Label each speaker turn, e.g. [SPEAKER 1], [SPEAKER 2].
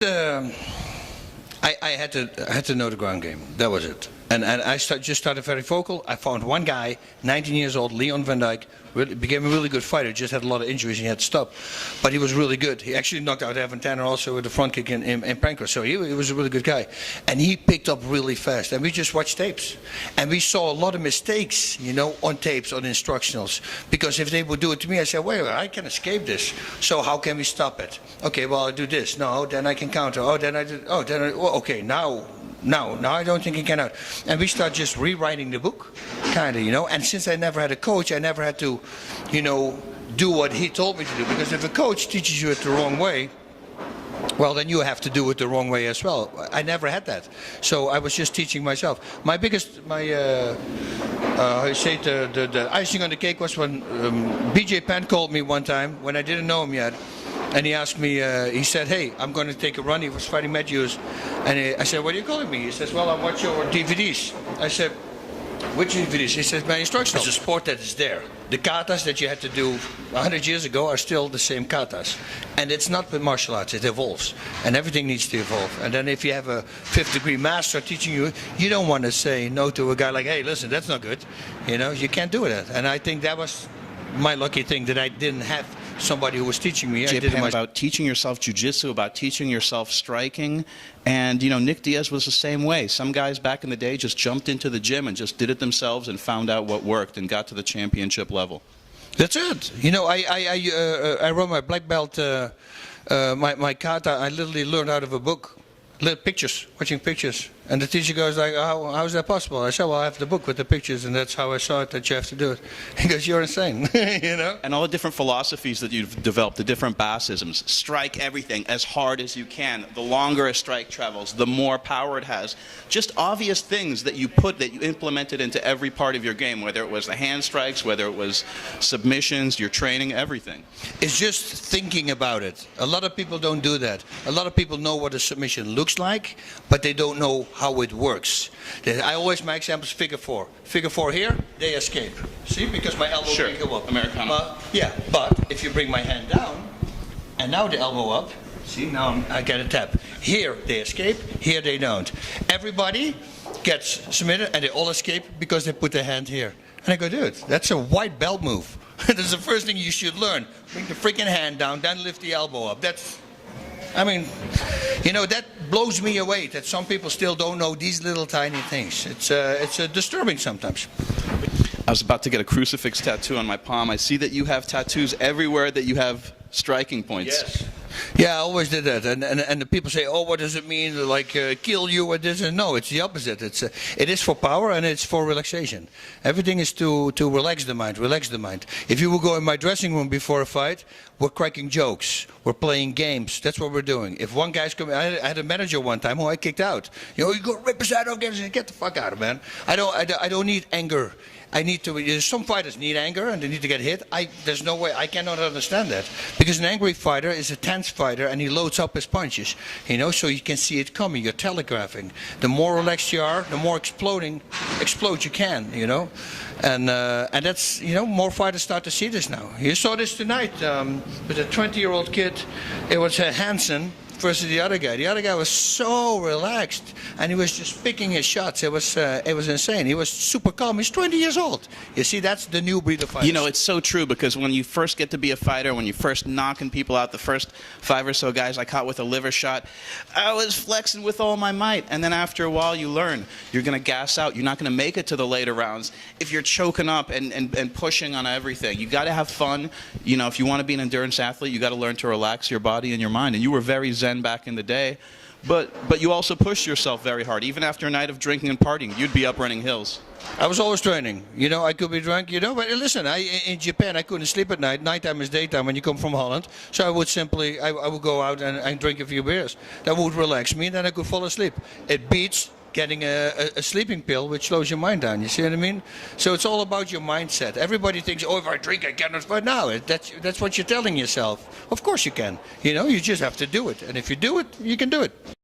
[SPEAKER 1] Um, I had to know the ground game. That was it. And I just started very vocal. I found one guy, 19 years old, Leon van Dijk, became a really good fighter. Just had a lot of injuries and he had to stop. But he was really good. He actually knocked out Evan Tanner also with a front kick in Pancras. So he was a really good guy. And he picked up really fast. And we just watched tapes. And we saw a lot of mistakes, you know, on tapes, on instructionals. Because if they would do it to me, I said, wait, I can escape this. So how can we stop it? Okay, well, I do this. No, then I can counter. Oh, then I do. Oh, then I. Well, okay, now I don't think he can out. And we start just rewriting the book, kind of, you know. And since I never had a coach, I never had to, you know, do what he told me to do. Because if a coach teaches you it the wrong way, well, then you have to do it the wrong way as well. I never had that. So I was just teaching myself. How you say the icing on the cake was when BJ Penn called me one time when I didn't know him yet. And he asked me, he said, hey, I'm going to take a run. He was fighting Matthews. And I said, what are you calling me? He says, well, I watch your DVDs. I said, which DVDs? He says, my instructional. It's a sport that is there. The katas that you had to do 100 years ago are still the same katas. And it's not with martial arts, it evolves. And everything needs to evolve. And then if you have a 5th degree master teaching you, you don't want to say no to a guy like, hey, listen, that's not good. You know, you can't do that. And I think that was my lucky thing that I didn't have somebody who was teaching me. I did it
[SPEAKER 2] about teaching yourself jiu-jitsu, about teaching yourself striking. And, you know, Nick Diaz was the same way. Some guys back in the day just jumped into the gym and just did it themselves and found out what worked and got to the championship level.
[SPEAKER 1] That's it. You know, I wrote my black belt, my kata, I literally learned out of a book. Pictures, watching pictures. And the teacher goes like, how is that possible? I said, well, I have the book with the pictures, and that's how I saw it, that you have to do it. He goes, you're insane, you know?
[SPEAKER 2] And all the different philosophies that you've developed, the different Basisms. Strike everything as hard as you can. The longer a strike travels, the more power it has. Just obvious things that you implemented into every part of your game, whether it was the hand strikes, whether it was submissions, your training, everything.
[SPEAKER 1] It's just thinking about it. A lot of people don't do that. A lot of people know what a submission looks like, but they don't know how it works. My example is figure 4. Figure 4 here, they escape. See, because my elbow can go up.
[SPEAKER 2] Americano.
[SPEAKER 1] Yeah, but if you bring my hand down, and now the elbow up, see, now I get a tap. Here they escape, here they don't. Everybody gets submitted and they all escape because they put their hand here. And I go, dude, that's a white belt move. That's the first thing you should learn. Bring the freaking hand down, then lift the elbow up. I mean, you know, that blows me away that some people still don't know these little tiny things. It's disturbing sometimes.
[SPEAKER 2] I was about to get a crucifix tattoo on my palm. I see that you have tattoos everywhere that you have striking points.
[SPEAKER 1] Yes. Yeah, I always did that. And the people say, oh, what does it mean? Like, kill you or this? And no, it's the opposite. It is for power and it's for relaxation. Everything is to relax the mind, If you will go in my dressing room before a fight, we're cracking jokes. We're playing games. That's what we're doing. If one guy's coming, I had a manager one time who I kicked out. You know, you go rip his head off, get the fuck out of, man. I don't need anger. Some fighters need anger and they need to get hit. There's no way, I cannot understand that. Because an angry fighter is a tense fighter and he loads up his punches, you know, so you can see it coming, you're telegraphing. The more relaxed you are, the more explode you can, you know. And that's, you know, more fighters start to see this now. You saw this tonight with a 20-year-old kid. It was Hansen versus the other guy. The other guy was so relaxed, and he was just picking his shots. It was insane. He was super calm. He's 20 years old. You see, that's the new breed of fighters.
[SPEAKER 2] You know, it's so true because when you first get to be a fighter, when you first knocking people out, the first 5 or so guys I caught with a liver shot, I was flexing with all my might. And then after a while, you learn you're going to gas out. You're not going to make it to the later rounds if you're choking up and pushing on everything. You got to have fun. You know, if you want to be an endurance athlete, you got to learn to relax your body and your mind. And you were very zen back in the day, but you also pushed yourself very hard. Even after a night of drinking and partying, you'd be up running hills.
[SPEAKER 1] I was always training. You know, I could be drunk, you know, but listen, in Japan I couldn't sleep at night. Nighttime is daytime when you come from Holland. So I would simply, I would go out and drink a few beers. That would relax me and then I could fall asleep. It beats getting a sleeping pill which slows your mind down. You see what I mean? So it's all about your mindset. Everybody thinks, oh, if I drink I cannot fight. No, that's what you're telling yourself. Of course you can. You know, you just have to do it. And if you do it, you can do it.